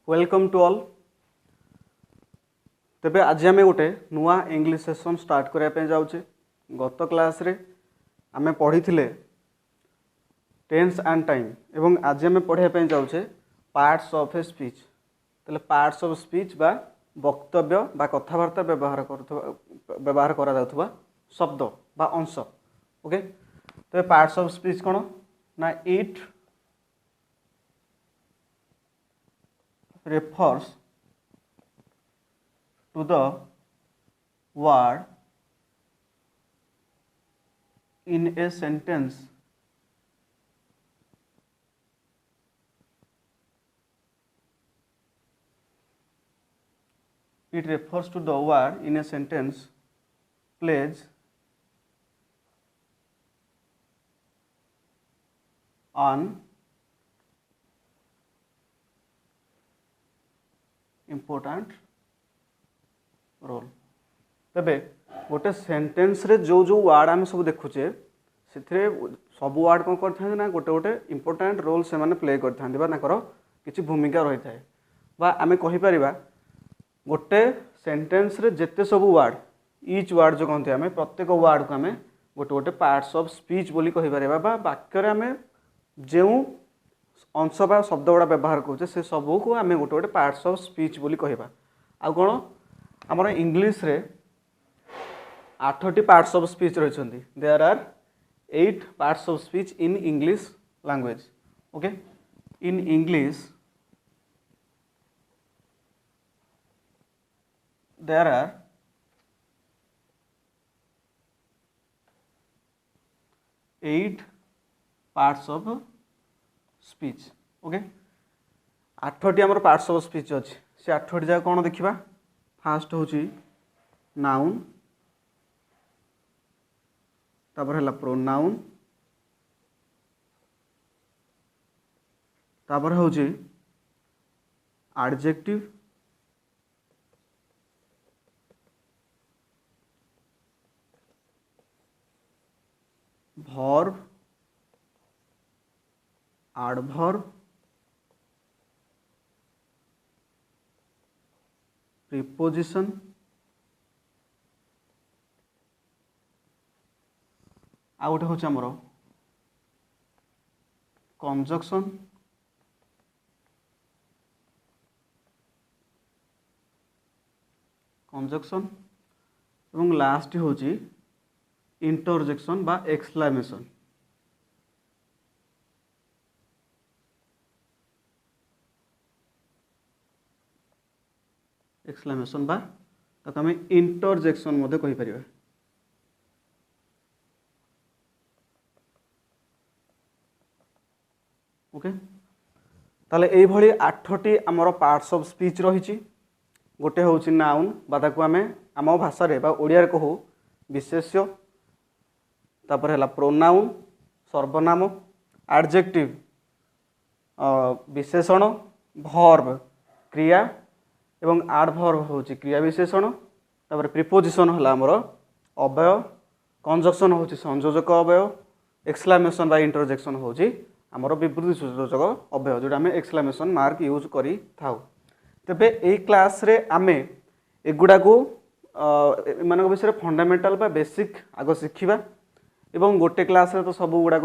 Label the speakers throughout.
Speaker 1: Welcome to all. तेबे आज आम गोटे नुआ इंग्लिश सेशन स्टार्ट करने जाऊे। गत क्लास रे आमे पढ़ी टेंस एंड टाइम एवं आज आम पढ़ाई जाऊे पार्ट्स ऑफ ए स्पीच। तेल पार्ट्स ऑफ स्पीच बा वक्तव्य बा कथबार्ता व्यवहार करा जाउथबा शब्द बा अंश। ओके, तो पार्ट्स ऑफ स्पीच कौन ना इट refers to the word in a sentence plays an important role. तेबे गोटे सेंटेंस रे जो जो वार्ड आम सब देखुचे से सब वार्ड कौन करते ना गोटे गोटे इम्पोर्टाट रोल से माने प्ले करते किसी भूमिका रही है। बा आम कहीपर गोटे सेंटेंस रे जेते सब वार्ड इच वार्ड जो कहते हैं प्रत्येक वार्ड को आम गोटे गोटे पार्ट्स ऑफ स्पीच बोली कहीपर बा वाक्य आम जो अंश बा शब्द गुड़ा व्यवहार करुचे से सबू को आम गोटे गोटे पार्ट्स ऑफ स्पीच बोली कहवा। आ कौन आमर इंग्लिश रे 8टी पार्ट्स ऑफ स्पीच रही। There are 8 parts of speech in English language. Okay, in English there are 8 parts of speech. Okay, 8टी आमर पार्ट्स ऑफ स्पीच अच्छी से 8टी जगह कौन देखा। फास्ट हूँ नाउन, तापर है प्रोनाउन, तापर हूँ एडजेक्टिव, वर्ब, एडवर्ब, प्रीपोजिशन, आ गोटे हूँ आमर कंजक्शन, एवं लास्ट हूँ इंटरजेक्शन बा एक्सक्लेमेशन। एक्सक्लेमेशन बा ताको आम इंटरजेक्शन मध्य कहि परिबा। ओके, ताले एई भली 8टी आमर पार्ट्स ऑफ स्पीच रही। गोटे हूँ नाउन बा ताको आम आम भाषा रे बा ओडिया रे कहू विशेष्य, तापर है प्रोनाउन सर्वनाम, एडजेक्टिव विशेषण, वर्ब क्रिया एवं एडवर्ब हूँ क्रिया विशेषण, तापर प्रीपोजिशन है आमर अवयव, कंजक्शन हूँ संयोजक अवयव, एक्सक्लेमेशन बा इंटरजेक्शन हूँ आमर विवृत्ति सूचक अवयव जोटा आम एक्सक्लेमेशन मार्क यूज करी थाउ। तेबे एई क्लास रे आम एगुड़ा को मान विषय फंडामेंटाल बा बेसिक आग शिखा एवं गोटे क्लास रे तो सब गुड़ाक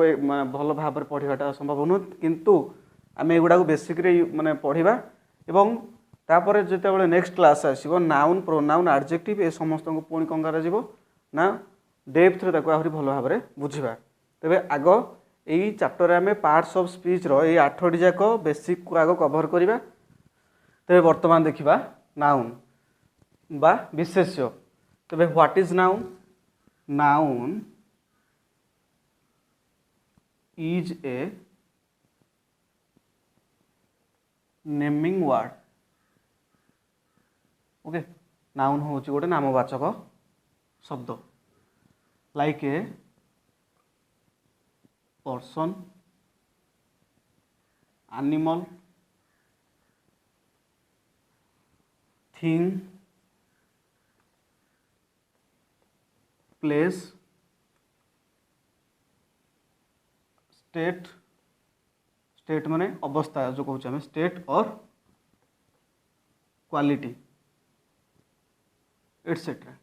Speaker 1: भल भाव पढ़ाटा संभव नुह, किंतु आम एगुड़ा बेसिक रे माने पढ़ा एवं तापर जिते नेक्स्ट क्लास आसो नाउन प्रोनाउन एडजेक्टिव ए समस्त को पुणी कौन करा डेप्थ रे ताको आहरी भल भाव में बुझा। तेबे आग यही चैप्टर आम पार्ट्स ऑफ स्पीच रो 8टी जाक बेसिक को आग कभर करवा। तेबे वर्तमान देखिबा नाउन बा विशेष्य। तेबे what is noun? Noun is a naming word. Okay, noun हूँ गोटे नामवाचक शब्द like a person, animal, thing, place, state, state माने अवस्था जो कहूँ स्टेट और क्वालिटी एटसेट्रा।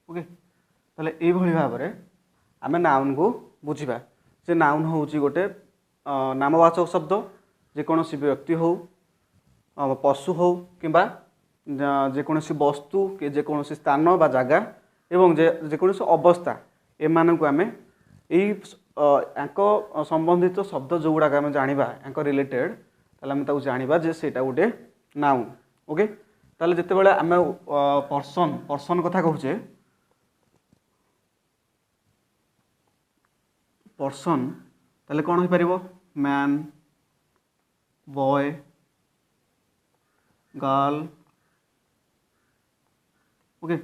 Speaker 1: ओके ताले एई भली भाव रे आमे नाउन को बुझिबा जे नाउन होउची गोटे नामवाचक शब्द जेकोसी व्यक्ति हो पशु हो किंबा जेकोसी वस्तु कि जेकोसी स्थान बा जगह एवं जेकोसी अवस्था एमान को आमे एई संबंधित शब्द जो गुड़ाक आम जाना रिलेटेड ताले आम ताऊ जानिबा जे सेटा गोटे नाउन। ओके ताले जेतेबेले आम पर्सन पर्सन कथा कहूचे पर्सन ताले कौन हो पारिबो मैन बॉय गर्ल। ओके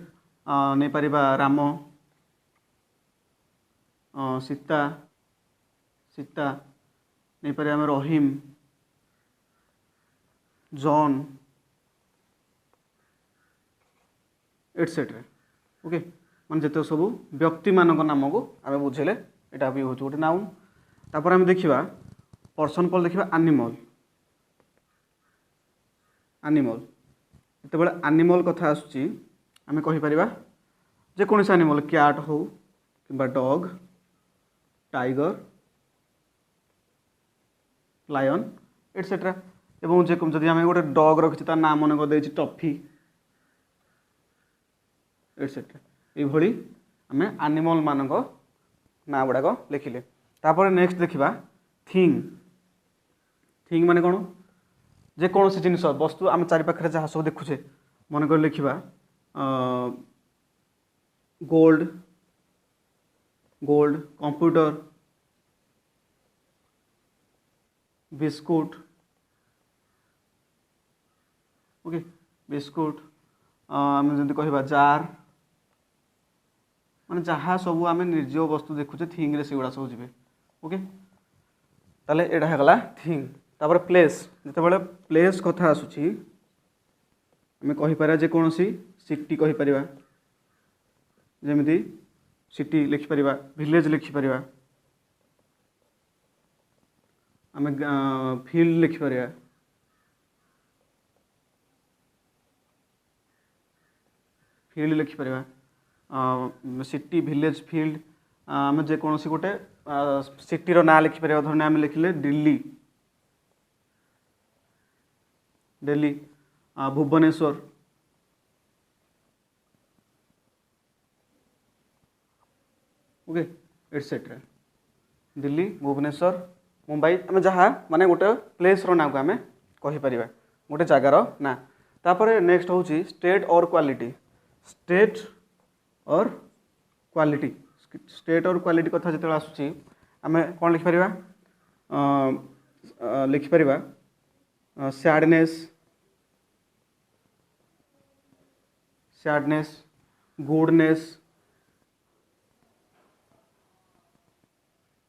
Speaker 1: नहीं पारिबा राम सीता सीता नहीं पारे आम रहीम जॉन एटसेट्रा। ओके मान जिते सब व्यक्ति मान नाम को आम बुझेले यहाँ भी हूँ गोटे नाउन। तापर आम देखा पर्सन पर देखा एनिमल एनिमल जिते एनिमल कथा आसूची आम कहीपर जेकोसी एनिमल कैट हो कि डॉग टाइगर लायन एटसेट्रा। एवं जदि आम गोटे डॉग रखी तार नाम मन कर टफी एटसेट्रा। ये आम एनिमल मान ना गुड़ाक लिखिले। तापर नेक्स्ट देखा थिंग थिंग माने कौन जेकोसी जिनस वस्तु आम चारि पाखे जहाँ सब देखुचे मन कर लिखा gold gold computer biscuit. Okay biscuit आम जमी कह जार माने जहाँ सब आम निर्जीव वस्तु देखुचे थिंग रे सेगुड़ा सब जी। ओके ताले एटा है थिंग। तापर प्लेस जिते प्लेस कथा आसूची आम कहीपर जेकोसी सिटी कहीपर जमी सिटी लिखिपर विलेज लिखिपर आम फील्ड लिखिपर फील्ड लिखिपर सिटी विलेज फील्ड आम जेकोसी गोटे सिटीर ना लिखिपर धरने आम लिखिले दिल्ली दिल्ली भुवनेश्वर। ओके एटसेट्रा दिल्ली भुवनेश्वर मुंबई आम जहाँ माने गोटे प्लेस रो ना को आम कहीपर गोटे जगार ना। तापर नेक्स्ट हूँ स्टेट और क्वालिटी स्टेट और क्वालिटी स्टेट और क्वालिटी कथा जो आसूची आम कौन लिखिपर लिखिपर sadness sadness goodness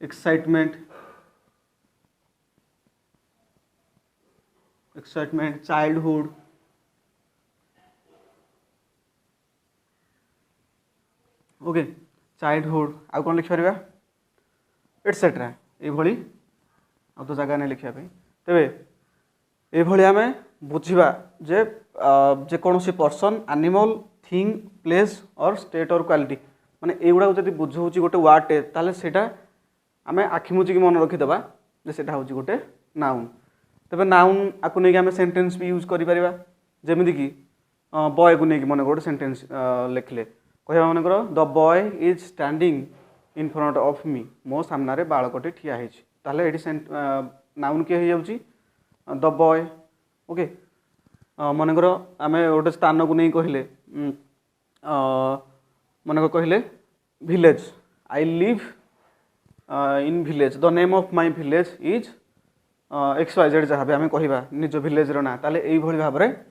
Speaker 1: excitement excitement childhood. Okay childhood आउ कौन लिखिपर एटसेट्रा ये आ तो जगह नहीं लिखापी। तेरे ये आम बुझा जे जेकोसी पर्सन एनिमल थिंग प्लेस और स्टेट और क्वालिटी माने एगुड़ा जब बुझाऊँ गोटे वार्डटे ताले सेटा आम आखि मुझिकी मन रखीदे जे सेटा हूँ गोटे नाउन। तेरे नाउन आपको नहीं आम सेंटेंस भी यूज करें जमीक बॉय को लेकिन मन गोटे सेंटेंस लिखले कह मन the boy is standing in front of मी मो सामने बालकटे ठिया होती नाउन किए हो द बॉय। ओके मनकर आम गोटे स्थान को नहीं कहले मनक कहले village I live in village the name of my village is XYZ जहाँ भी आम कह निज विलेज ना ताले यही भाव में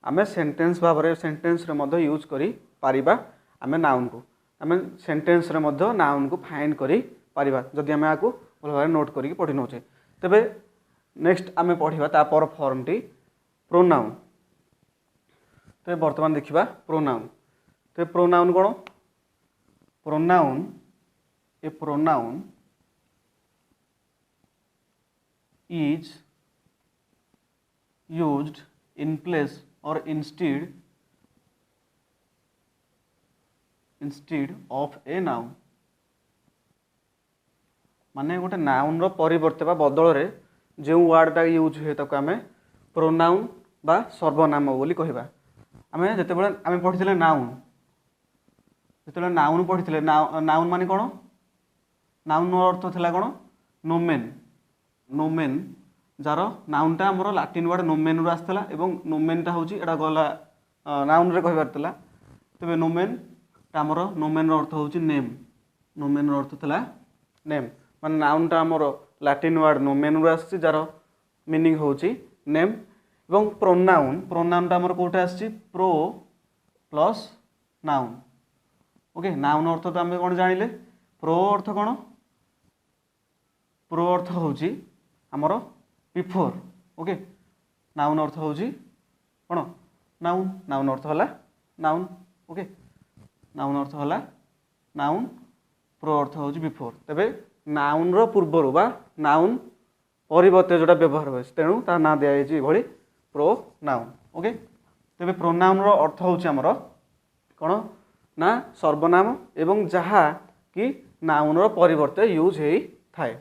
Speaker 1: आम सेंटेंस भाव में सेंटेंस रे यूज करी पारिबा आम नाउन को आम सेंटेंस रे नाउन को फाइंड करी पारिबा जदि आम आपको भल भाव नोट करके पढ़ी नौचे। तेबे नेक्स्ट आम पढ़ा तापर फॉर्मटी प्रोनाउन। तो बर्तमान देखा प्रोनाउन। तो प्रोनाउन कौन pronoun A pronoun is used in place or instead of a noun माने गोटे नाउन रो परिवर्ते बा बदल रे जो वर्डटा यूज हुए ताको आमे प्रोनाउन बा सर्वनाम बोली कहबा। आमे जेतेबेले आमे पढ़िथिले नाउन, जेतेबेले नाउन पढ़िथिले नाउन माने कोन, नाउन रो अर्थ थिला कोन नोमेन। नोमेन जार नाउनटा हमर लाटिन वर्ड नोमेन रो आस्तला एवं नोमेनटा होची एडा गला नाउन रे कहबार तला। तबे नोमेन ता हमर नोमेन रो अर्थ होची नेम। नोमेन रो अर्थ थिला नेम माने नाउनटा हमर लाटिन वर्ड नोमेन रो आसी जार मीनिंग होची नेम। एवं प्रोनाउन, प्रोनाउनटा हमर कोठा आसी pro plus noun. Okay, noun अर्थ तो आमे कोन जानिले, प्रो अर्थ कोन, प्रो अर्थ होची हमर बिफोर। ओके, नाउन अर्थ होची कोन नाउन, नाउन अर्थ होला नाउन। ओके, नाउन अर्थ होला नाउन, प्रो अर्थ होची बिफोर। तबे नाउन रो पूर्वरु बा नाउन परिवर्ते जोटा व्यवहार होय तेणु ता ना दिया जायछि भଳି प्रो नाउन। ओके, तबे प्रोनाउन रो अर्थ होची हमर कोन ना सर्वनाम एवं जहा कि नाउन रो परिवर्ते यूज हेई थाए।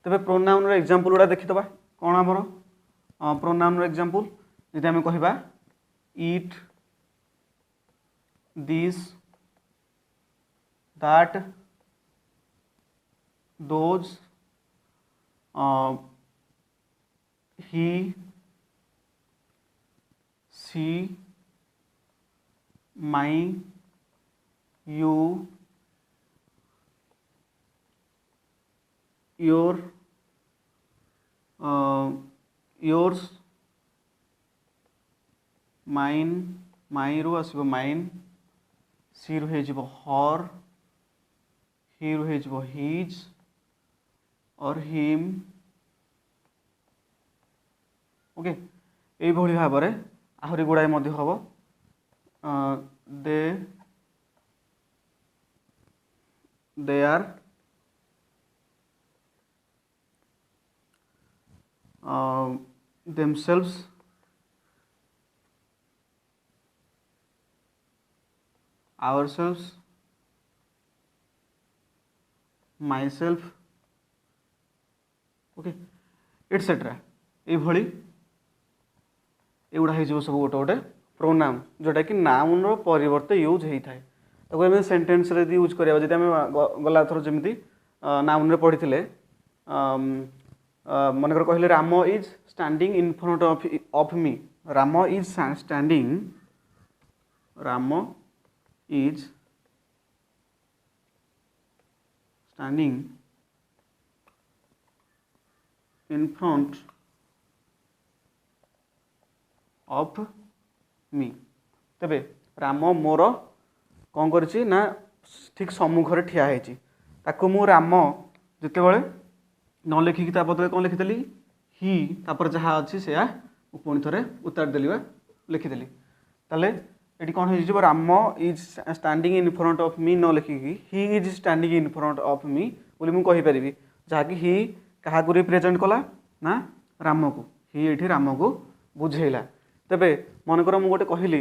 Speaker 1: तबे प्रोनाउन रो एग्जांपल उडा देखि दबा कोन हमर प्रोनाउन रो एग्जांपल जदि हम कहिबा it, this, that, those, he, she, my, you, your, yours, mine, my रू आसीबो mine, she रू हे जिवो her, he रू हे जिवो his और him। ओके, एई भଳି भाबरे आहुरी गुडाय मध्ये हबो they are, themselves, ourselves, myself। Okay, etcetera एई भଳି एगुड़ा हो सब गोटे गोटे प्रोनाउन जोटा कि नाउन रो परिवर्ते यूज होता है। ताको आम सेंटेंस रे यूज करिया जदि आम गला थर जमी नाउन रे पढ़ी मनकर कहले Ram is standing in front of me. Ram is standing, Ram is standing in front of मी। तबे राम मोर कौन करछि ना ठीक सम्मुखरे ठिया हेछि, ताको मु राम जते बेले न लिखिकी ता बदले कौन लिखिदेली ही, तापर जहाँ अच्छी से पुणी थे उतार देली लिखिदेली। ताले एटी कौन हो Ram is standing in front of me न लिखिकी he is standing in front of me बोली मु कहि परिबी, जहाँकि ही क्या रिप्रेजेंट कला ना राम को, ही ये राम को बुझेला। तेबे मनकर मु गोटे कहली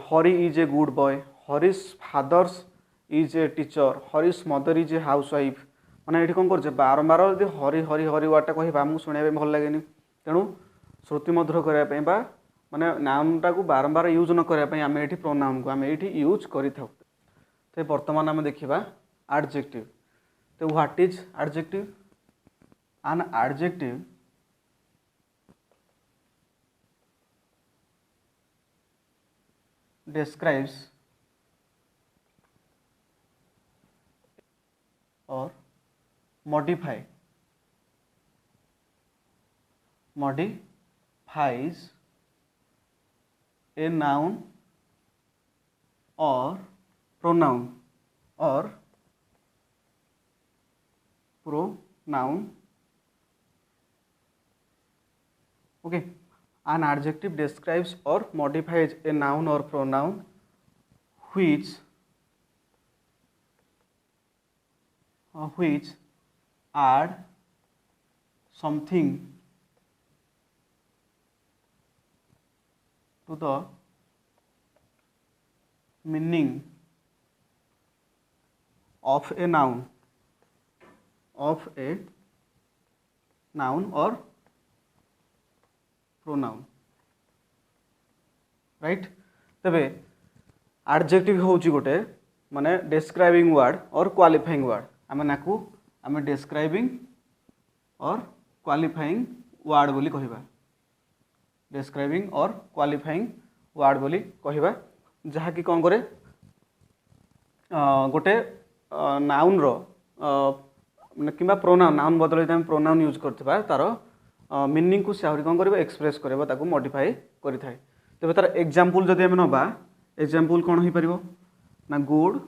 Speaker 1: Hari is a good boy, Harish father's is a teacher, Harish mother is a housewife. माने ये कौन कर बारंबार यदि हरि हरि हरि वार्डटा कह आमको शुणा भल लगे, तेणु श्रुति मधुर करने माने नाउनटा को बारंबार यूज न करने आम ये प्रोनाउन को आम ये यूज करें। तो बर्तमान आम देखा एडजेक्टिव। तो what is adjective? An adjective describes or modifies a noun or pronoun okay. An adjective describes or modifies a noun or pronoun which add something to the meaning of a noun or pronoun, right. तेबे adjective होची गोटे माने describing word और qualifying word, आमे नाकू आमे describing और qualifying word बोली कहिबा, describing और क्वालिफाइंग वर्ड बोली कहिबा, जहा कि कोन करे गोटे नाउन रो किंबा प्रोनाउन, नाउन बदल हम प्रोनाउन यूज करथिबा तार मीनिंग को से आहुरी कोन करबा एक्सप्रेस करबा, ताकू मॉडिफाई करि थाए। तेबे तार एग्जांपल जदि हम नबा, एग्जांपल कोन होई परिबो ना गुड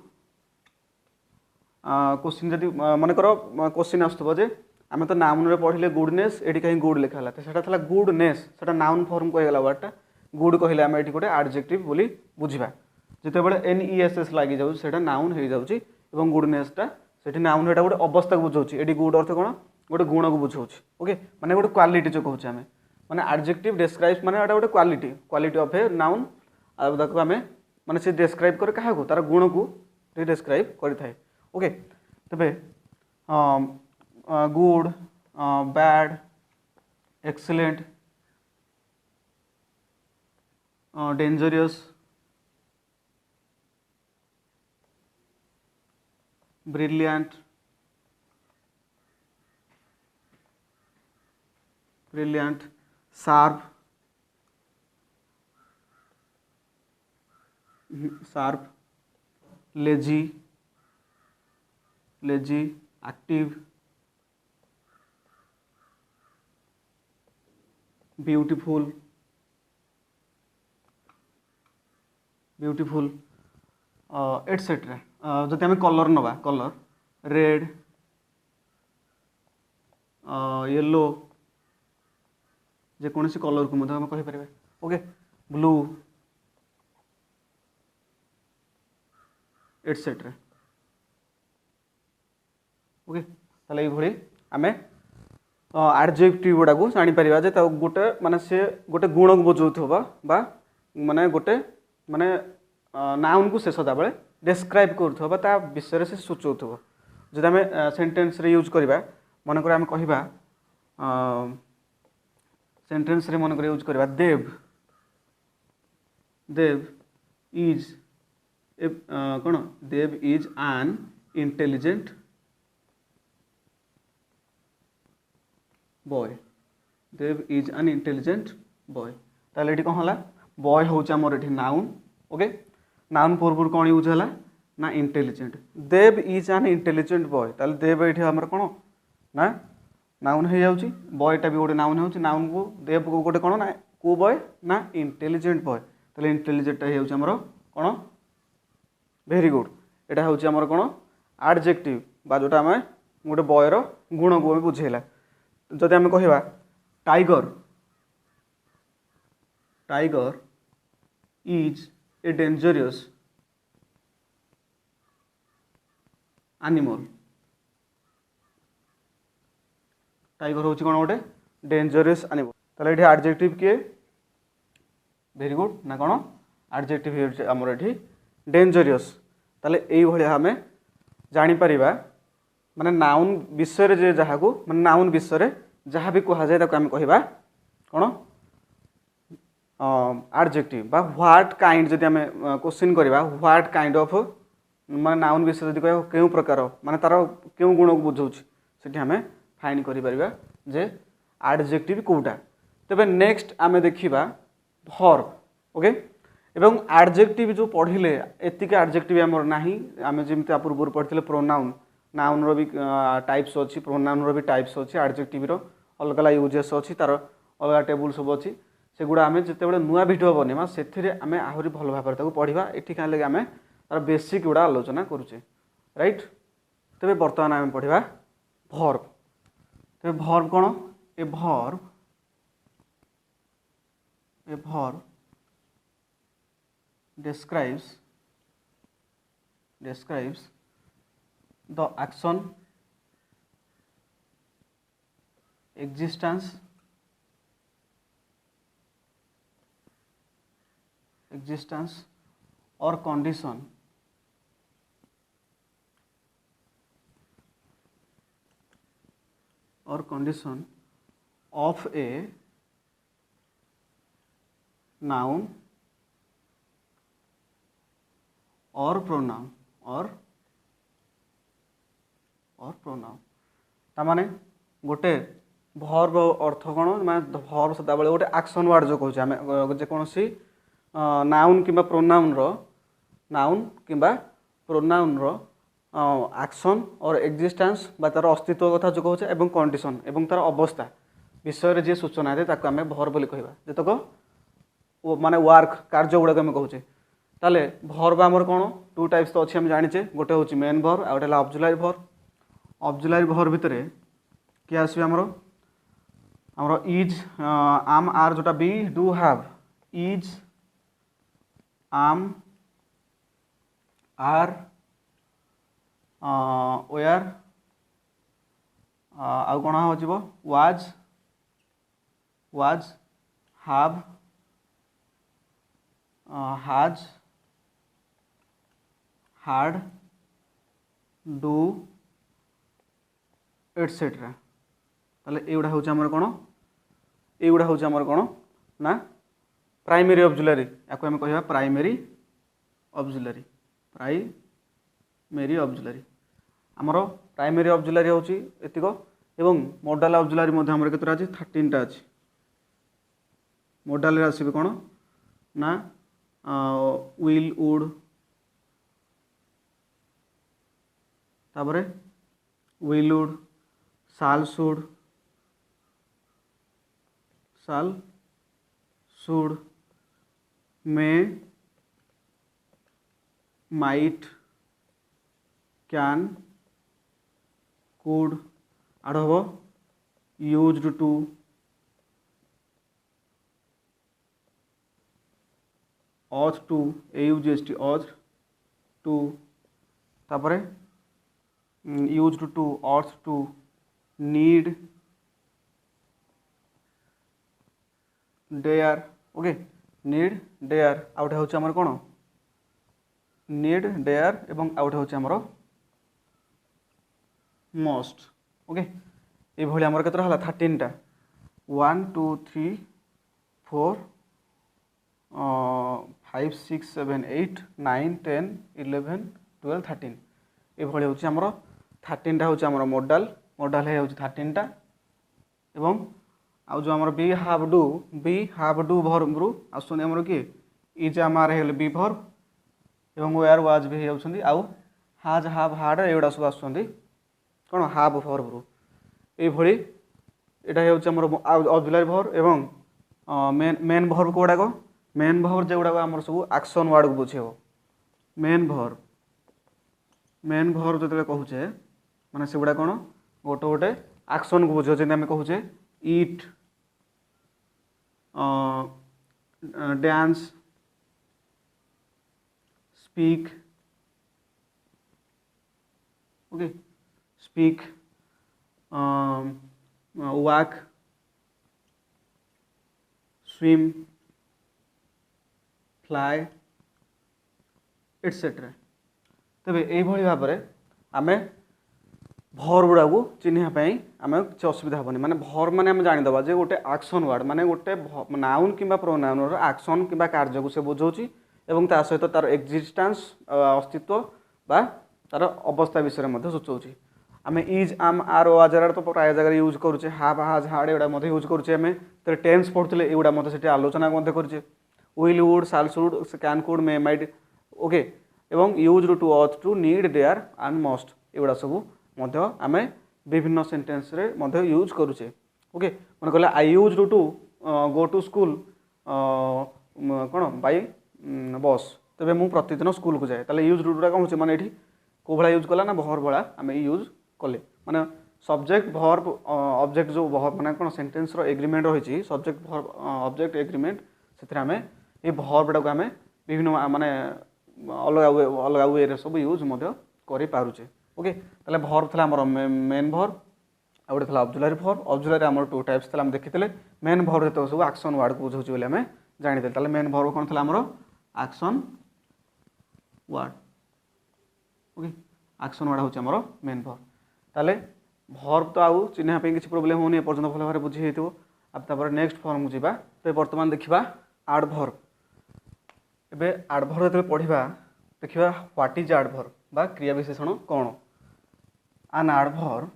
Speaker 1: क्वेश्चन जदि मन करो क्वेश्चन आस्तबो जे आमे तो नाउन रे पढिले गुडनेस, एठी कहीं गुड लिखाला तो सेटा थला गुडनेस, सेटा नाउन फॉर्म को गेला वर्डटा गुड कहिले आमे एठी गोटे एडजेक्टिव बोली बुझिबा। जते बेले NESS लागि जाउ सेटा नाउन हे जाउची एवं गुडनेस टा सेठी नाउन हेटा गोटे अवस्था को बुझाउची, एठी गुड अर्थ कोन गोटे गुण को बुझाउची। ओके, माने गोटे क्वालिटी जो कहउची आमे, माने एडजेक्टिव डिस्क्राइब्स माने एटा गोटे क्वालिटी ऑफ ए नाउन, आ दाको आमे माने से डिस्क्राइब करे काहा को तार गुण को डिस्क्राइब करि थाए। ओके, तबे good, bad, excellent, dangerous, brilliant, sharp, lazy, active, beautiful, etcetera. जदि आमे कलर नबा, कलर रेड, येलो, जे कोनसी कलर को मधे हम कहि परिबे। Okay, blue etcetera. ओके, ताले ए भली आमे एडजेक्टिव गुडा को जानि परिबा जे ता गोटे माने से गोटे गुण को बुझौथबा बा माने गोटे माने नाउन को से सदा बेले डिस्क्राइब करथबा ता विषय से सूचौथबा। जदि आमे सेंटेंस रे यूज करिबा, मन करे आमे कहिबा सेंटेंस रे मन करे यूज करिबा देव इज ए कोन Dev is an intelligent boy, Dev is an intelligent boy. ताले एठी कोन हला बॉय होचा मोर एठी नाउन। ओके, नाउन पूर्व कौन यूज है ना intelligent, Dev is an intelligent boy, ताले देव ये आमर कौन ना नाउन हो जाउची, बॉयटा भी गोटे नाउन हो, नाउन को देव को गोटे कौन ना को बॉय ना इंटेलिजेंट बॉय, ताले इंटेलिजेंट हो आमर कौन वेरी गुड, एटा हूँ आमर कौन एडजेक्टिव बा जोटा आम गोटे बॉयर गुण को बुझेला। जदि आम कहवा tiger is a dangerous animal, tiger हूँ कौन गोटे डेंजरियस एनिमल, ताले ये एडजेक्टिव किए वेरी गुड ना कौन एडजेक्टिव आमर ये डेंजरियस। ताले यही भाया आम जापर माने नाउन विषय जे जहाँ को माने नाउन विषय जहाँ भी कहुए आम कहवा कौन एडजेक्टिव बा व्हाट काइंड जदि आम क्वेश्चन करवा व्हाट काइंड ऑफ माने नाउन विषय जदि कह क्यों प्रकार माने तार क्यों गुण को बुझाउछ सेठी आम फाइंड करि परिबा जे एडजेक्टिव कोटा। तबे नेक्स्ट आम देखिबा वर्ब। ओके, एवं एडजेक्टिव जो पढ़िले एतिक एडजेक्टिव आमर नाही, आम जमी पूर्व पढ़ते प्रोनाउन, नाउन रो भी टाइप्स अच्छी, प्रोनाउन रो भी टाइप्स अच्छी, एडजेक्टिव रो अलग अलग यूजेस अच्छी, तार अलग टेबुल सब अच्छी, सेगुड़ा आम जिते नुआ भिडियो बनेमा से आम आहरी भल भाव पढ़ा। ये क्या लगे आम तार बेसिक गुड़ा आलोचना करुचे, राइट। तेरे बर्तमान आम पढ़ा वर्ब। तेरे वर्ब कौन a verb describes the action, existence, existence or condition of a noun or pronoun तामाने गोटे भर्ब अर्थ कौन माने भर्ब सदाबले गोटे एक्शन वर्ड जो कहूँ आम जेकोसी नाउन किंबा प्रोनाउन रो एक्शन और एक्जिस्टेंस बा तार अस्तित्व कथा जो कहूँ एवं कंडीशन एवं तार अवस्था विषय जी सूचना दे ताको आम भर्ब बोली कहबा जेतक माने वर्क कार्य गुड़ाक आम कहूँ ताले भर्ब आमर कौन टू टाइप्स तो अच्छे हम जानीचे गोटे हूँ मेन भर्ब आ गोटे ऑब्जुलरी भर्ब ऑब्जुलरी भर्ब भितर किए आसबे आमर इज आम आर जोटा बी डू हैव इज आम आर वेयर आउ कौन हो was have has hard do etcetera ताले एगुड़ा हूँ आमर कौन एगुड़ा हूँ आमर कौन ना प्राइमरी ऑब्जुलरी या आम कह प्राइमरी ऑब्जुलरी आमर प्राइमरी ऑब्जुलरी हूँ एतिक एवं मॉडल ऑब्जुलरी आमर केतटा अच्छी 13टा अच्छी मॉडल आसबे कौन ना विल वुड तापरे will would shall should may might can could आड़ हम used to ought to AUGST ought to तापरे used to ought to need dare okay need dare ought होउछ हमर कोन need dare एवं आउट होउछ हमर most ओके ए भली हमर केतरा हला 13 टा 1 2 3 4 5 6 7 8 9 10 11 12 13 ये हूँ आमर 13टा हूँ आमर मॉडल है 13टा एवं आउ जो आमर बी हाव डू भर्ब रु आसुन आमर किए इज आमार है बी भर्ब एवं वेयर वाज भी होउछंदी आउ हाज हाव हाड एगुड़ा सब आसुछंदी कौन हाव भर्ब रु ये भली एटा है आमर ऑक्सिलरी भर्ब एवं मेन भर्ब कोडाको मेन भर्ब जेगुड़ा आमर सब एक्शन वर्ड को बुझेब मेन भर्ब जो कहूचे माने से गुड़ा कौन गोटे गोटे एक्शन को बुझे जमी कहूचे eat dance speak okay speak walk swim fly etcetera तेरे यही भाव में आम भर गुड़ा को चिन्हवाई आम किसी असुविधा हेनी माने भर माने आम जानीदे जे गोटे एक्शन वर्ड माने गोटे नाउन कि प्रोनाउन एक्शन कि कार्य को से बुझाऊँच एवं ता सहित तार एक्जिस्टेंस अस्तित्व बा तार अवस्था विषय में सूचाऊँच आम इज आम आर वाज आर तो प्राय जगह यूज करुचे हाव हाज हाड एगुड़ा यूज करुचे आम टेन्स पढ़ुले एगुड़ा से आलोचना करुचे will would shall should can could may might okay एवं used to ought to need dare and must एगुड़ा सब आम विभिन्न सेंटेंस रे यूज करुचे ओके मन कहले I used to go to school कौन बाय बस तेरे मुझे प्रतिदिन स्कूल को जाए ताले यूज टूटा कौन हो माने ये कौ भाया यूज कला ना भर भाया आम यूज कले माने सब्जेक्ट भर्ब ऑब्जेक्ट जो माने कौन सेंटेंस रो एग्रीमेंट रही सब्जेक्ट भर्ब ऑब्जेक्ट एग्रीमेंट से आम ये भर्बटा को आम विभिन्न माने अलग वे सब यूज करें ओके ताले भर्ब था आमर मेन भर्ब आ गोटे ऑब्जुलरी भर्ब ऑब्जुलरी आमर टू टाइप्स था देखी मेन भर्ब जो सब एक्शन वर्ड को बुझाऊँ आम जानी मेन भर्ब कौन था आमर action word. Okay action word होची हमरो मेन वर्ब। ताले वर्ब तो आउ चिन्हा पे किसी प्रॉब्लम होनी पर्यंत भल भारे बुझी हेतिबो। अब तापर नेक्स्ट फॉर्म को जीवा। तो वर्तमान देखिबा एडवर्ब। एबे एडवर्ब जते पढिबा देखिबा व्हाट इज एडवर्ब बा क्रिया विशेषण कोन। An adverb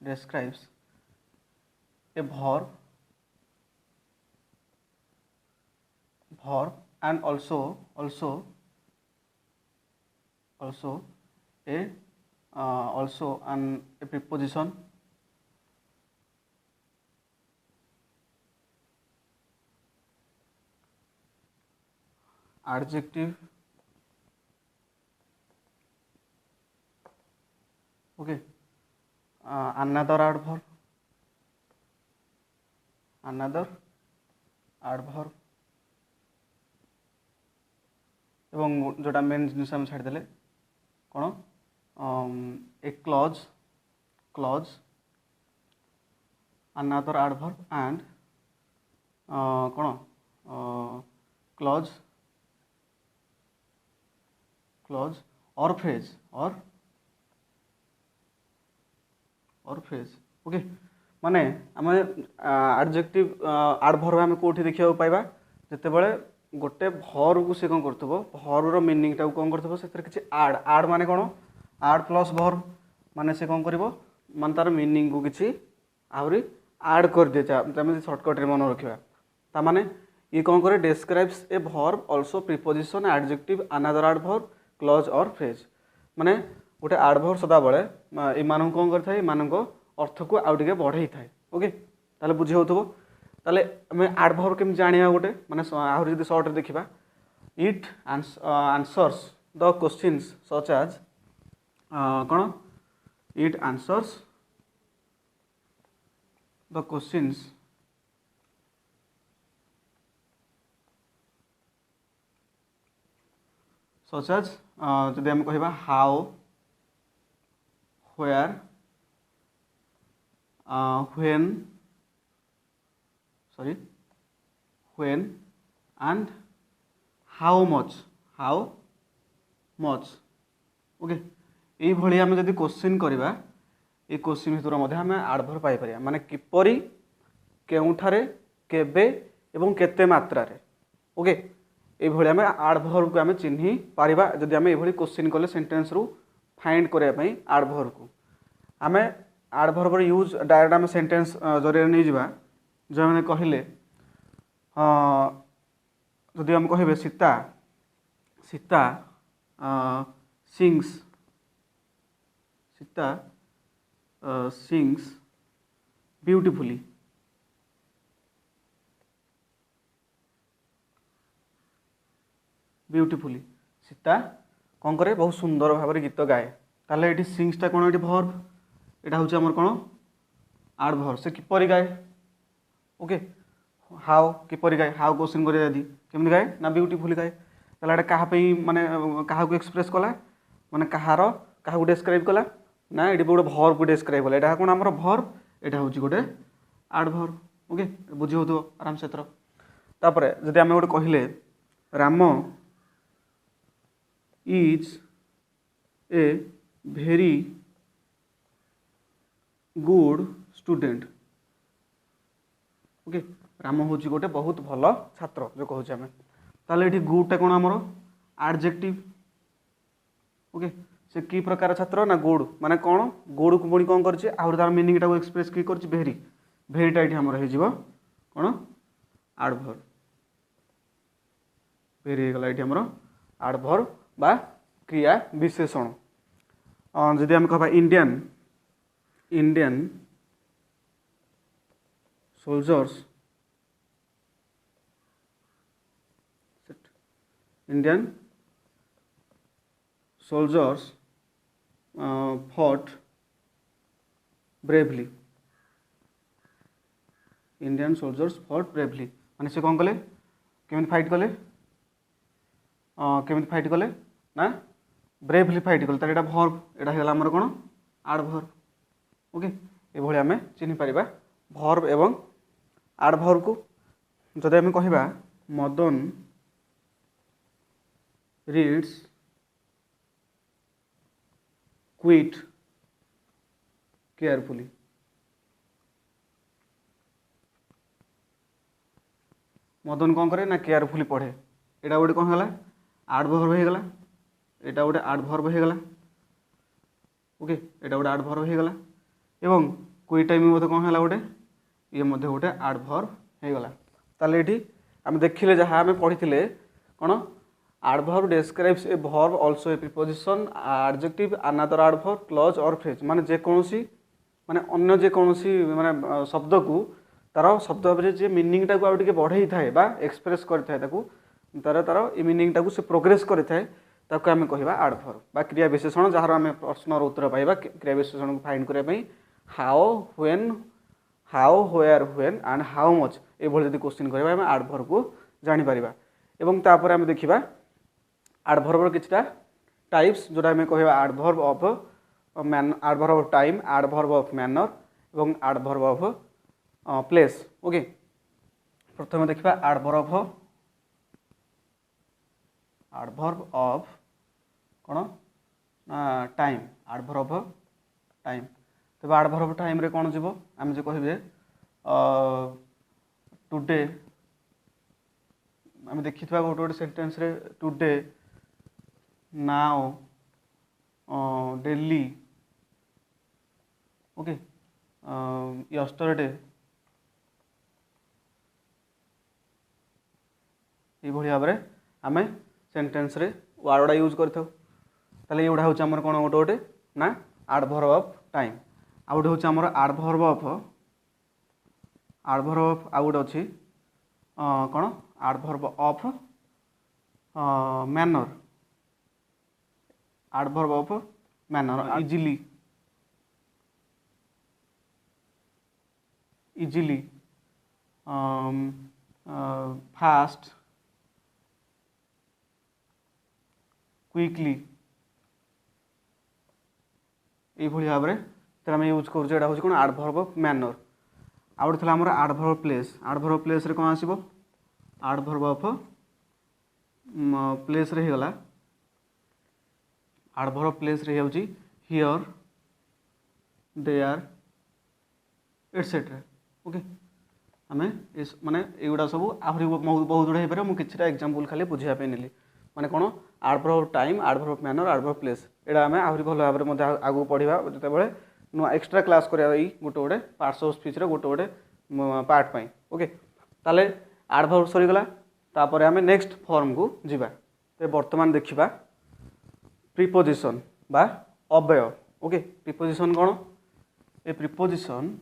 Speaker 1: describes a verb and also a preposition adjective okay another adverb एवं जोटा मेन जिनिस हम छाड़ी देले कौन ए क्लॉज another adverb and कौन क्लॉज और फ्रेज और फ्रेज ओके माने आम एडजेक्टिव एडवर्ब आम कोठी देखिया पाइबा जते बळे गोटे वर्ब को से कौन करथबो वर्ब रो मीनिंग टा कौन करथबो से किछि ऐड माने कोन ऐड प्लस वर्ब माने से कौन करबो माने तार मीनिंग को किछि आउरी ऐड कर दे तमे शॉर्टकट रे मन रखिबा ता माने ये कौन करे describes a verb also preposition adjective another adverb clause और फ्रेज माने गोटे एडवर्ब सदा बळे ए मानन कौन करथाय मानन को अर्थ को आउ टिके बढ़ाई थाए ओके ताले बुझी होतबो ताले हमें एडवर्ब केम जानिया गोटे माने आहुरी जदी शॉर्ट रे देखिबा it answers the questions such as कोन it answers the questions such as जदी हम कहिबा how where when and how much okay ये भली आम जब क्वेश्चन करवा ये क्वेश्चन भितर आम एडवर्ब पाई परिया माने किपरि केउठारे केबे एवं केते मात्रा रे ओके ये भली आम एडवर्ब को आम चिन्हि पारिबा जदि आम ये भली क्वेश्चन कले सेंटेंस रु फाइंड करने एडवर्ब को आम एडवर्ब यूज डायरेक्ट आम सेंटेंस जरिए नहीं जावा जो मैंने कहले जदि हम कहे सीता सिंग्स ब्यूटीफुली सीता कौन करे बहुत सुंदर भाव गीत गाए ताले ये सिंग्सटा कौन ये वर्ब यहाँ हूँ आम कौन एडवर्ब से किपरि गाए ओके हाउ किपरि गाए हाउ क्वेश्चन करिया यदि केमि गाए ना ब्यूटीफुली गाए ताले एटा कहा माने कहा को एक्सप्रेस कला माने कहार कहा को डिस्क्राइब कला ना ये गोटे वर्ब को डिस्क्राइब कला यहाँ कौन आमर वर्ब यहाँ हूँ गोटे एडवर्ब ओके बुझी हो आराम से एथर तापर जदि आम गोटे कहले Ram is a very good student okay Ram हूँ गोटे बहुत भल छात्र जो कहूँ आम ताले ये गुडटा कौन आमर एडजेक्टिव ओके से की प्रकार छात्र ना गुड माने कौन गुड को पुणी कौन कर तार मीनिंग टाक एक्सप्रेस की कर भेरीटा ये आमर हो कौन एडवर्ब भेरी गला ये आमर एडवर्ब बा क्रिया विशेषण जदि हम कहा इंडियन सोल्जर्स फॉट ब्रेवली माने से कौन कले केमिति फाइट कले ना ब्रेवली फाइट कले तार वर्ब यहाँ आमर कौन एडवर्ब ओके ये आम चिन्ह पार भर्ब एवं एडभर्ब को। जदि आम कह Madan reads quit carefully, Madan कौन करे ना केयरफुली पढ़े, यहाँ गोटे कौन है एडभर्ब हो गला, यहाँ गोटे एडभर्ब हो गला। ओके, यहाँ गोटे एडभर्ब हो गला एवं क्विट टाइम में कौन है गोटे ये गोटे एडभर्ब हो गला। ताले ये आम देखिले जहाँ आम पढ़ी कौन adverb describes a verb also a preposition adjective another adverb clause और फ्रेज, माने जेकोसी माने अन्य जेकोसी माने शब्द को तार शब्द भाव जे मीनिंग टाक आउ टिके बढ़ई थाए बा एक्सप्रेस करथाए ताकू तार तार ए मीनिंग टाकू से प्रोग्रेस करथाए ताकू आम कहबा एडभर्ब बा क्रिया विशेषण, जहाँ आम प्रश्नर उत्तर पाइबा क्रिया विशेषण को फाइंड करने how when how where when and how much ये जब क्वेश्चन करबा आम एडभर्ब को जानि परिबा। एवं तापर आम देखिबा एडभर्बर किछटा टाइप्स जोटा आम कहबा adverb of adverb of time, adverb of manner एवं एडभर्ब ऑफ प्लेस। ओके, प्रथम देखिबा एडभर्ब ऑफ कौन टाइम, एडभर्ब ऑफ टाइम। तब एडभर्ब ऑफ टाइम रे कौन जीवो आम जो कहे टुडे, आम देखि गोटे गोटे सेंटेंस रे today, now, daily, okay, yesterday, ये भाव में आम सेंटेंस रे वर्ड गुड़ा यूज कर ये हूँ आमर कौन गोटे गोटे ना एडभर्ब ऑफ टाइम। आउ गोटे हूँ आमर एडभर्ब ऑफ आउ गोटे अच्छी कौन adverb of manner, adverb of manner easily, easily, fast, quickly, ये भाव में आम यूज करा हूँ कौन एडभर्ब ऑफ मैनर। आउट था आमर एडभर्ब प्लेस, एडभर्ब प्लेस रे कौन आसीबो एडभर्ब ऑफ प्लेस रे गला, एडभर्ब प्लेस रे होची हियर, देयर एटसेट्रा। ओके, आम माने एगुड़ा सब आहरी बहुत गुड़ा हो पारे, मुझे किसी एग्जांपल खाली बुझापी नेली माने कौन adverb of time, adverb of manner, adverb place. यहाँ आम आहरी भल भाव में आगू पढ़ा जो नुआ एक्सट्रा क्लास करा गोटे गोटे पार्ट्स ऑफ स्पीच रे गोटे गोटे पार्ट पाई। ओके, ताले एडभर्ब सरीगला, तापर आम नेक्स्ट फॉर्म को जीवा। तो बर्तमान देखिबा प्रीपोजिशन बा अव्यय। ओके, प्रीपोजिशन कौन ए preposition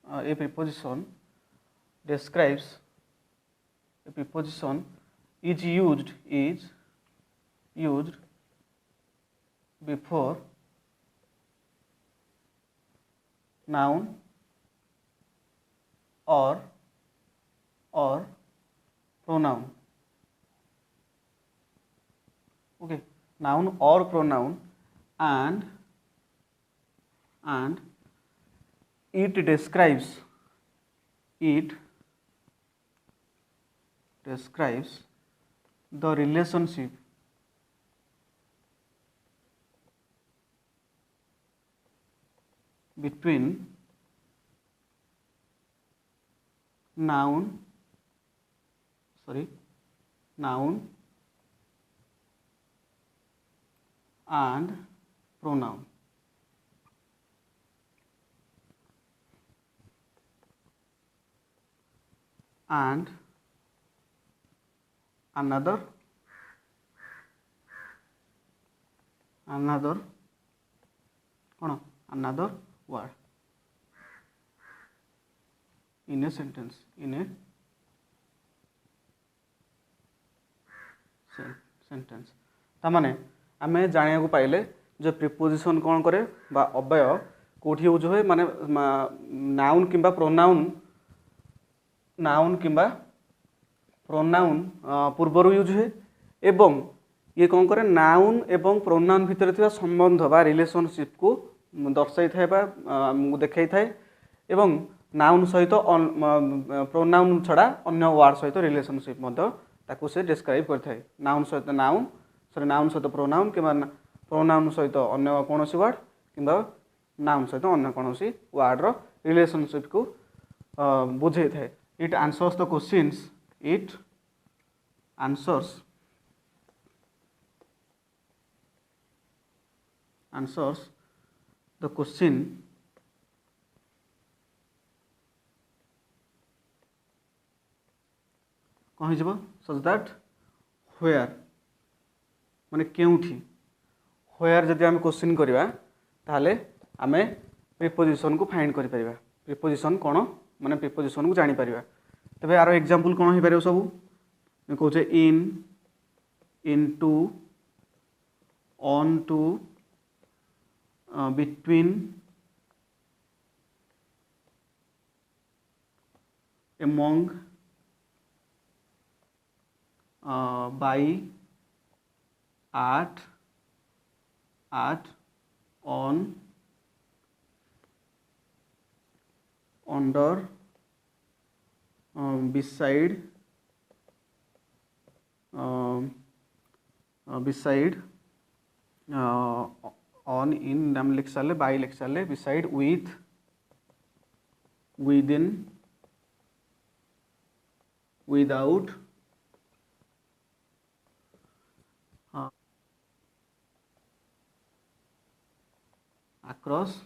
Speaker 1: a preposition describes a preposition is used before noun or pronoun. Okay, noun or pronoun and it describes the relationship between noun and pronoun. And another word in a sentence, तामाने आम जाना पाइले जो preposition कौन करे बा अव्यय कौटी use हुए माने नाउन किंबा प्रोनाउन पूर्वर यूज हुए एवं ये कौन करे नाउन एवं प्रोनाउन भितर थिबा संबंध बा रिलेशनशिप को दर्शाई थाए बा देखाई थाए एवं नाउन सहित प्रोनाउन छड़ा अन्य वर्ड सहित रिलेशनशिप मध्य ताकू से डिस्क्राइब करथाए नाउन सहित नाउन सॉरी नाउन सहित प्रोनाउन कि प्रोनाउन सहित अन्य कोनोसी वर्ड किंबा नाउन सहित अन्य कोनोसी वर्ड रो रिलेशनशिप को बुझे थाए it answers the questions it answers the question कौन हो सच दैट व्हेयर माने केउठी व्हेयर जदि आम क्वेश्चन करवा ताहले आमे प्रीपोजिशन को फाइंड करि परिबा प्रीपोजिशन कौन माने प्रीपोजिशन को जानि परिबा तबे आरो एग्जांपल कौन हो पारे सब कहूचे in into on to between among by at on under beside on in नाम लिख साले बाय लिख साले beside with within without across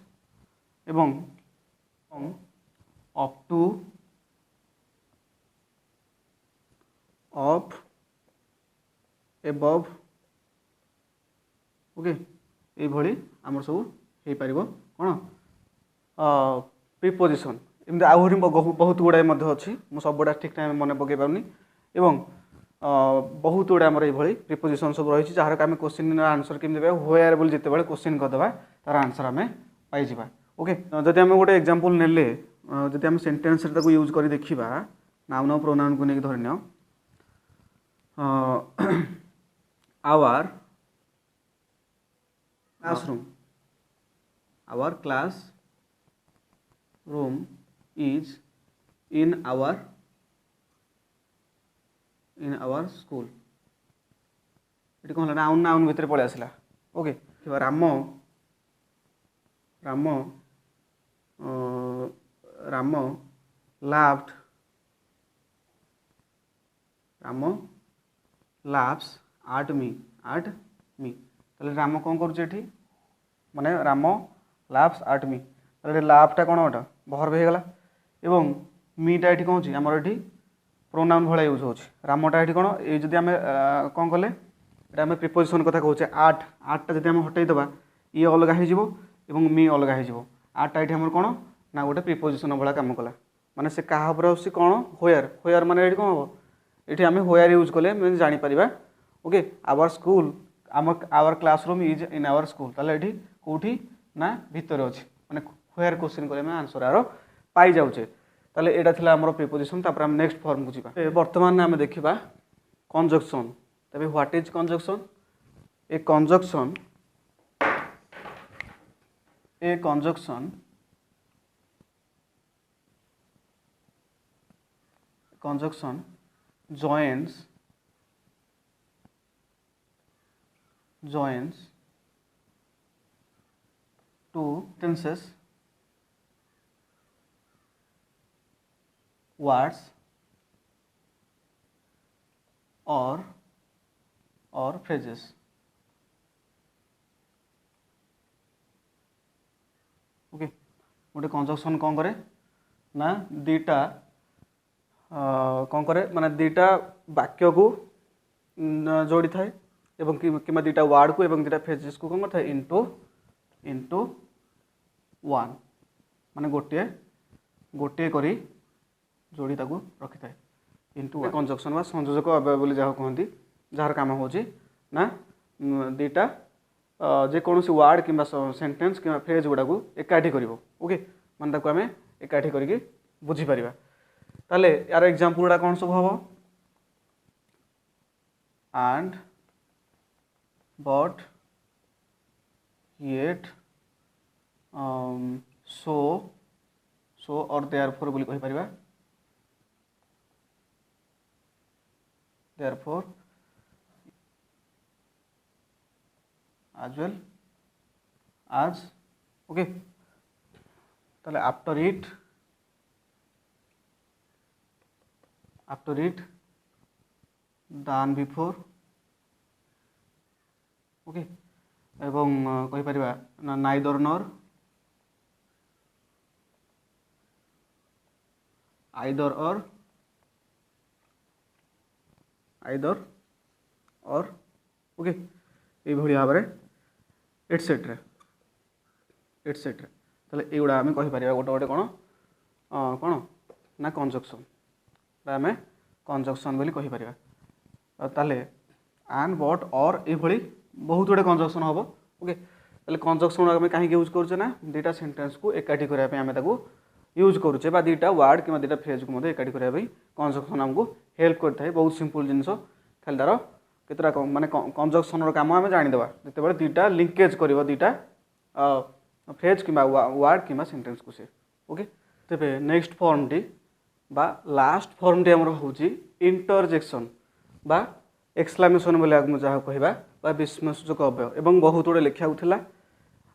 Speaker 1: एवं up to of above okay ये भली आमर सब हो पार कौन प्रीपोजिशन एमती आहरी बहुत गुड़ाए अच्छी मुझे सब गुड़ा ठीक टाइम मन पकई पारनी एवं बहुत गुड़ा आमर ये प्रीपोजिशन सब रही जार आम क्वेश्चन आंसर केमी देवा व्हेयर बोली जिते क्वेश्चन करदे तार आंसर आम पाई ओके जदि आम गोटे एग्जांपल नेले जदि आम सेंटेंस यूज कर देखा नाउन प्रोनाउन को लेकिन धरन our classroom our classroom is in our school ये कौन नाउन नाउन भितर पड़े आसला okay Ram Ram Ram laughed Ram laughs at me ताले राम कौन कर माने राम लाफ्स आट मी ताले लाफ्टा कौन गोटा भर्ब हो गला एवं मीटा ये कौन होची आमर ये प्रोनाउन भाया यूज हो रामटा ये कौन ये जदि आम कौन कले ये आम प्रीपोजिशन कथा कहचे आठटा जदि आम हटईदबा ये अलग हो मी अलग हो आठटा ये आमर कौन ना गोटे प्रीपोजिशन भाया कम कला माने से क्या कौन व्हेयर माने ये कौन हम ये आम व्हेयर यूज कले जापर okay our school our classroom is in our school ताले ये कौटी ना भितर अच्छे माने व्हेयर क्वेश्चन कले आंसर यार पाई जाऊे ताले एटा थिला हमर प्रीपोजिशन तापर हम नेक्स्ट फॉर्म को जीवा वर्तमान आम देखा कंजक्शन तबे what is conjunction A conjunction joins two tenses words or phrases okay गोटे कंजक्शन कौन करे ना दीटा कौन करे माने दीटा वाक्य को जोड़ी थाए एवं कि दीटा वार्ड को एवं दीटा फ्रेजेस को कौन करता है इंटू वन माने गोटे गोटे करी जोड़ी ताकू रखी थाए इंटू कंजक्शन बा संयोजक अव्यय बोली जहाँ कहती जार काम हो ना दीटा जेकोसी वार्ड कि सेंटेंस कि फ्रेज गुड़ा को एकाठी कर ओके माने ताकू आम एकाठी करके बुझीपर ताले यार एग्जांपल गुड़ा कौन सब हम and but yet so or therefore बोली कहि परिबा therefore as well as okay ताले after it than before okay एवं कहि परिबा neither nor either or okay ये भली भाव में एटसेट्रा ताले एगुड़ा आम कहि परिबा गोटे गोटे कौन कौन ना कंजक्शन आम कंजक्शन बोली कहि परिबा ताले एंड बट और ये भली बहुत गुड़े कंजक्शन हम ओके ताले कंजक्शन आम कहीं यूज करुचे ना दुटा सेंटेंस को एकाठी करने आम यूज करुचे बा दुटा वर्ड कि दुटा फ्रेज को एकाठी करने कंजक्शन आमको हेल्प करता है बहुत सिंपल जिनस खाली तार केतटा माने कंजक्शन काम आम जानीदेवा जिते दुटा लिंकेज कर दुटा फ्रेज कि वर्ड कि सेंटेंस को से ओके तेरे नेक्स्ट फॉर्म टी बा लास्ट फॉर्म टी आमर हूँ इंटरजेक्शन बा एक्सक्लामेशन बोले आगे जहाँ कहवा विस्मयसूचक अव्यय एवं बहुत गुड़े लिखा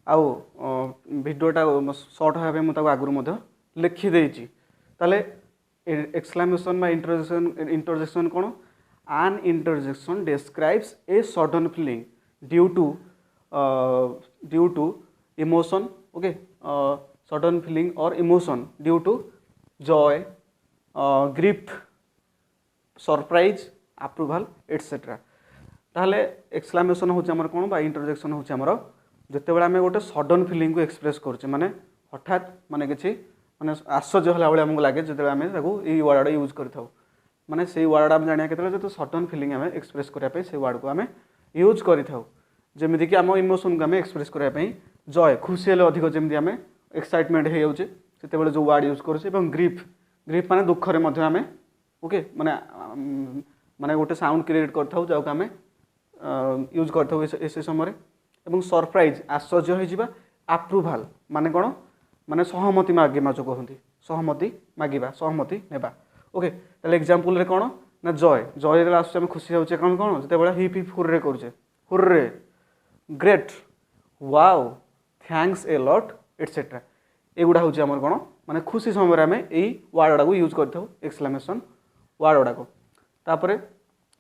Speaker 1: आउ भिडियोटा सर्ट होगा मुझे आगुरी लिखिदे ताले एक्सक्लामेशन बा इंटरजेक्शन कौन an interjection describes a sudden feeling due to emotion okay sudden feeling or emotion due to joy grief surprise approval etc ताहले एक्सक्लामेशन होचे हमर कोन बा इंटरजेक्शन होचे हमर जते बेला हमें गोटे सडन फीलिंग को एक्सप्रेस करछे माने हठात माने किछि माने आश्चर्य होला बेला हमको लागे जते हमें ताको ई वर्ड यूज करथाउ माने से वर्ड आम जानिया केते जो सडन फीलिंग आम एक्सप्रेस करने से वर्ड को आम यूज करें जमीक कि आम इमोशन को आम एक्सप्रेस करने जय खुशी हेल्ले अधिक जमी आम एक्साइटमेंट हो जाऊे से जो वर्ड यूज करुचे ग्रीफ माने दुख रे आम ओके माने माने गोटे साउंड क्रिएट करथाउ जाको आम यूज करथाउ से समय एवं सरप्राइज आश्चर्य हो आप्रुभाल माने कौन माने सहमति मागिमा जो कहते सहमति मागिबा सहमति नेबा ओके ताले एग्जांपल रे कौन ना जय जय आस खुशी होचे कौन कौन जिते बड़ा हिप हिप हुर्रे करुचे hurray great wow thanks a lot etcetera एगुड़ा हूँ आमर कौन माने खुशी समय आम यही वर्ड गुड़ा यूज करथाउ एक्सक्लामेशन वर्ड गुड़ाक तापर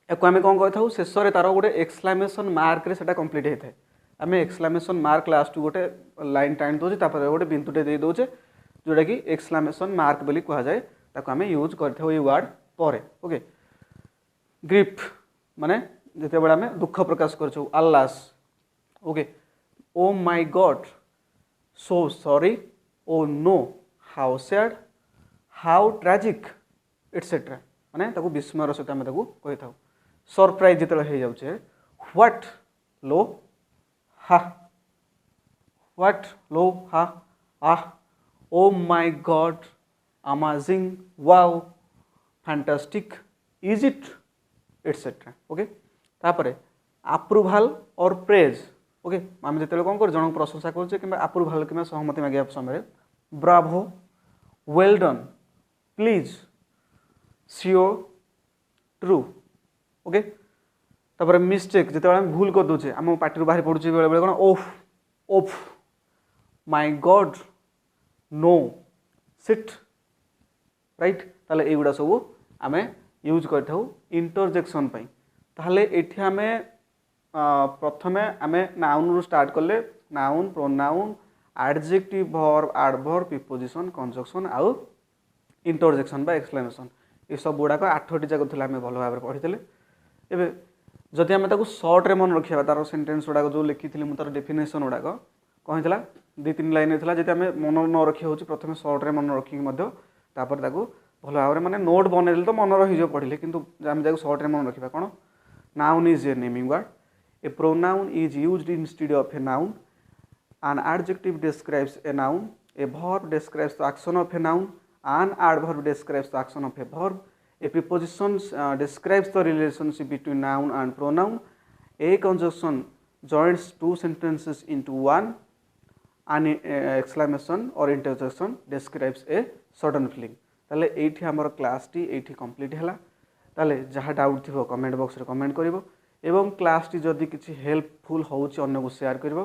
Speaker 1: याको आम कौन कही शेष में तार गोटे एक्सक्लामेशन मार्क रे सेटा कंप्लीट होता है आम एक्सक्लामेशन मार्क लास्ट गोटे लाइन टाणी दौचे गोटे बिंदुटे दे दौचे जोटा कि एक्सक्लामेशन मार्क बोली कह जाए ताको आम यूज करथाउ ये वर्ड पर ओके ग्रीफ माने जिते बड़ा आम दुख प्रकाश करछौ alas okay oh my God so sorry oh no how sad how tragic etcetera माने ताको विस्मयर सहित आम ताको कहि थाउ सरप्राइज जिते हो जाउछे व्हाट लो हा व्हाट लो हा ah oh my God amazing wow fantastic is it etcetera okay तापर अप्रूवाल और प्रेज ओके आम जिते कौन कर जन प्रशंसा करुचे कि अप्रूवाल कि सहमति मांगे समय Bravo well done please sure true okay तापर मिस्टेक जिते आम भूल कर दूचे आम पार्टी बाहर पड़ुचे बेले बेले कौन oof oof my God no shit right ताले एगुड़ा सब आम यूज करथाउ इंटरजेक्शन पई ताले एठी आम प्रथमे आम नाउन रु स्टार्ट कले noun pronoun adjective verb adverb preposition conjunction आउ इंटरजेक्शन बा एक्सक्लेमेशन ये सब गुड़ाक 8टी जाक आम भल भाव पढ़ी एवं जदि आम सर्ट रे मन रखा तार सेंटेंस गुड़ाक जो लिखी तार डेफिनेशन गुड़ाक कौन था 2-3 लाइन था जी आम मन न रखी हूँ प्रथम सर्ट रे मन रखिक भल भाव में माने नोट बनइले तो मन रही पढ़ले किंतु आम जाक सर्ट रे मन रखा कौन noun is a naming word a pronoun is used instead of a noun an adjective describes a noun a verb describes the action of a noun an adverb describes the action of a verb a preposition describes the relationship between noun and pronoun a conjunction joins two sentences into one. An exclamation or interjection describes a sudden feeling. ताले एठी हमर class T एठी complete हला ताले जहाँ doubt थी comment box रे comment करिवो एवं क्लास टी जदि किछि हेल्पफुल होउछि अन्य को शेयर करिवो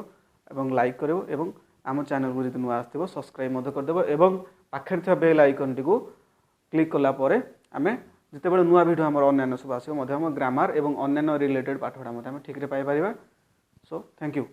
Speaker 1: एवं लाइक करिवो एवं आम चैनल को जदि नुआ आस्थिबो सब्सक्राइब मध्य करदेबो एवं पाखरे थिबा बेल आइकन टी को क्लिक कला परे आमे जितेबेले नुआ वीडियो हमर अन्य सब आसीबो मध्य हम ग्रामर एवं अन्य रिलेटेड पाठपढ़ा मध्य हम ठीक रे पाई परिबा सो थैंक यू।